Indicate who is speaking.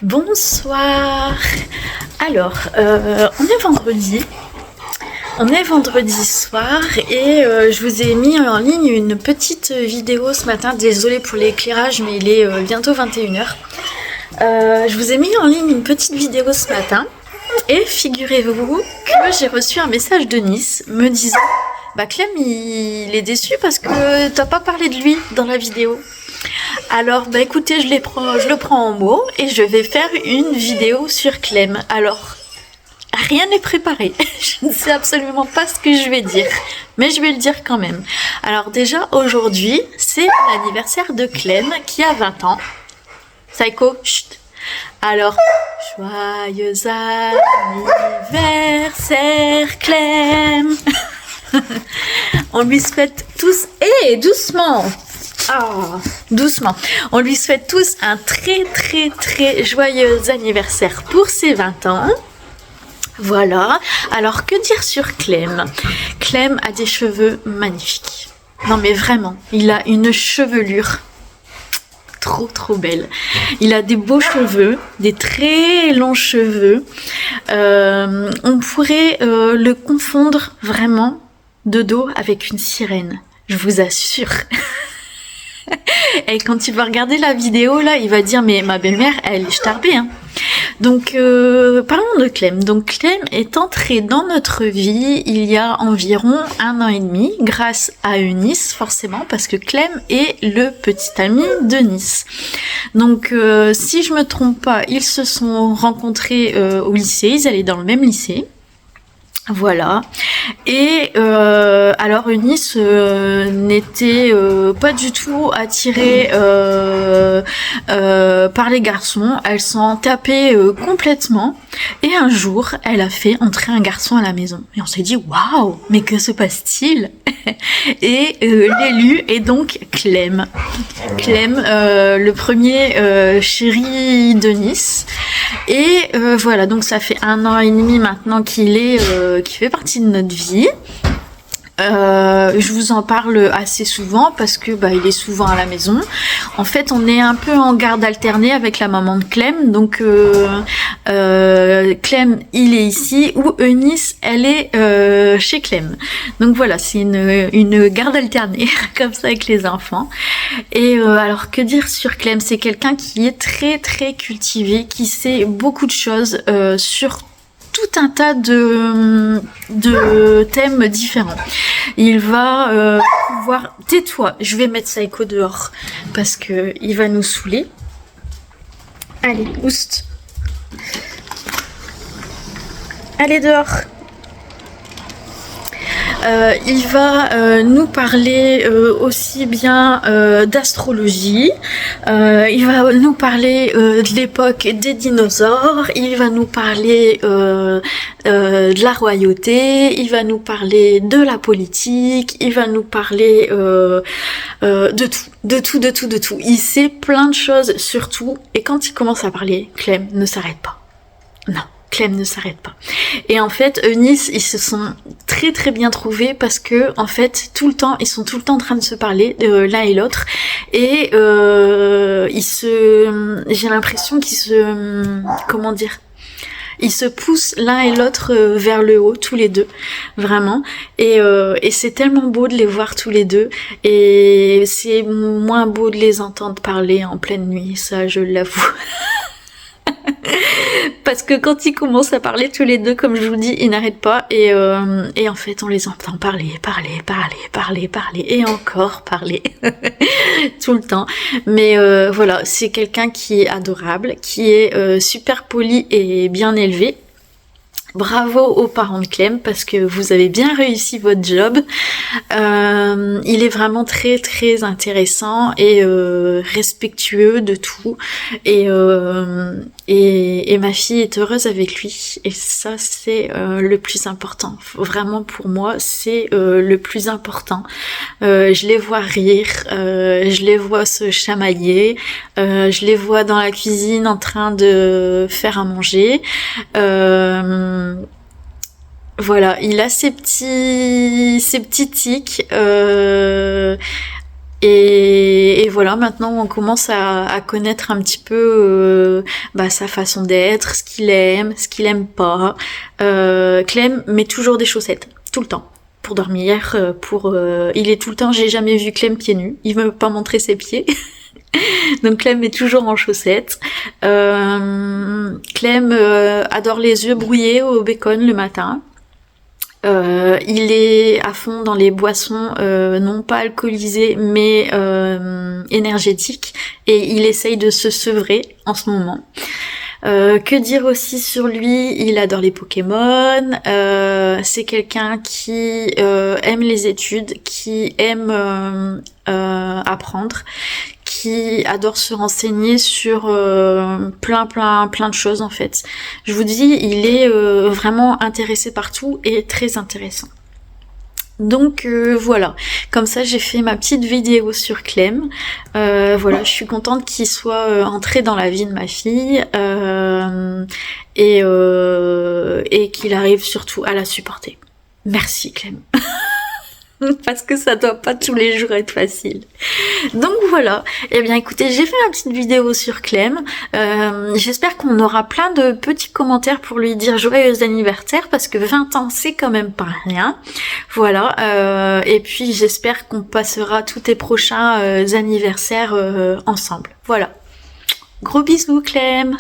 Speaker 1: Bonsoir. Alors, on est vendredi. On est vendredi soir et je vous ai mis en ligne une petite vidéo ce matin. Désolée pour l'éclairage, mais il est bientôt 21h. Je vous ai mis en ligne une petite vidéo ce matin et figurez-vous que j'ai reçu un message de Nice me disant « Clem, il est déçu parce que t'as pas parlé de lui dans la vidéo. » Alors, écoutez, je le prends en mot et je vais faire une vidéo sur Clem. Alors, rien n'est préparé. Je ne sais absolument pas ce que je vais dire, mais je vais le dire quand même. Alors déjà, aujourd'hui, c'est l'anniversaire de Clem qui a 20 ans. Psycho, chut. Alors, joyeux anniversaire Clem. On lui souhaite tous, doucement. Doucement. On lui souhaite tous un très très très joyeux anniversaire pour ses 20 ans. Voilà. Alors, que dire sur Clem? Clem a des cheveux magnifiques. Non mais vraiment, il a une chevelure trop belle. Il a des beaux cheveux, des très longs cheveux. On pourrait le confondre vraiment de dos avec une sirène. Je vous assure. Et quand il va regarder la vidéo, là, il va dire, mais ma belle-mère, elle est starbée, hein. Donc, parlons de Clem. Donc, Clem est entré dans notre vie il y a environ 1 an et demi, grâce à Eunice, forcément, parce que Clem est le petit ami de Nice. Donc, si je me trompe pas, ils se sont rencontrés au lycée, ils allaient dans le même lycée. Voilà. Et alors Eunice n'était pas du tout attirée par les garçons. Elle s'en tapait complètement. Et un jour, elle a fait entrer un garçon à la maison. Et on s'est dit, waouh, mais que se passe-t-il? Et l'élu est donc Clem. Clem, le premier chéri de Nice. Et voilà, donc ça fait 1 an et demi maintenant qui fait partie de notre vie. Je vous en parle assez souvent parce que il est souvent à la maison. En fait, on est un peu en garde alternée avec la maman de Clem. Donc Clem, il est ici, ou Eunice, elle est chez Clem. Donc voilà, c'est une garde alternée comme ça avec les enfants. Et alors, que dire sur Clem? C'est quelqu'un qui est très très cultivé, qui sait beaucoup de choses sur tout un tas de thèmes différents. Il va pouvoir... Tais-toi, je vais mettre Psycho dehors parce que il va nous saouler. Allez, oust. Allez dehors. Il va nous parler aussi bien d'astrologie, il va nous parler de l'époque des dinosaures, il va nous parler de la royauté, il va nous parler de la politique, il va nous parler de tout. Il sait plein de choses sur tout, et quand il commence à parler, Clem ne s'arrête pas. Non. Clem ne s'arrête pas. Et en fait, Eunice, ils se sont très très bien trouvés parce que en fait, ils sont tout le temps en train de se parler l'un et l'autre. Et j'ai l'impression ils se poussent l'un et l'autre vers le haut, tous les deux, vraiment. Et c'est tellement beau de les voir tous les deux. Et c'est moins beau de les entendre parler en pleine nuit, ça je l'avoue. Parce que quand ils commencent à parler tous les deux, comme je vous dis, ils n'arrêtent pas. Et en fait, on les entend parler, et encore parler. Tout le temps. Mais voilà, c'est quelqu'un qui est adorable, qui est super poli et bien élevé. Bravo aux parents de Clem parce que vous avez bien réussi votre job. Il est vraiment très très intéressant et respectueux de tout. Et ma fille est heureuse avec lui. Et ça c'est le plus important. Vraiment pour moi c'est le plus important. Je les vois rire, je les vois se chamailler, je les vois dans la cuisine en train de faire à manger. Voilà, il a ses petits tics. Et voilà, maintenant on commence à connaître un petit peu sa façon d'être, ce qu'il aime pas. Clem met toujours des chaussettes, tout le temps. Pour dormir, il est tout le temps, j'ai jamais vu Clem pieds nus, il veut pas montrer ses pieds. Donc Clem est toujours en chaussettes. Clem adore les œufs brouillés au bacon le matin. Il est à fond dans les boissons non pas alcoolisées mais énergétiques, et il essaye de se sevrer en ce moment. Que dire aussi sur lui? Il adore les Pokémon, c'est quelqu'un qui aime les études, qui aime apprendre, qui adore se renseigner sur plein de choses en fait. Je vous dis, il est vraiment intéressé par tout et très intéressant. Donc voilà, comme ça j'ai fait ma petite vidéo sur Clem. Voilà, je suis contente qu'il soit entré dans la vie de ma fille et qu'il arrive surtout à la supporter. Merci Clem. Parce que ça doit pas tous les jours être facile. Donc voilà, eh bien écoutez, j'ai fait ma petite vidéo sur Clem. J'espère qu'on aura plein de petits commentaires pour lui dire joyeux anniversaire, parce que 20 ans c'est quand même pas rien. Voilà, et puis j'espère qu'on passera tous tes prochains anniversaires ensemble. Voilà. Gros bisous Clem.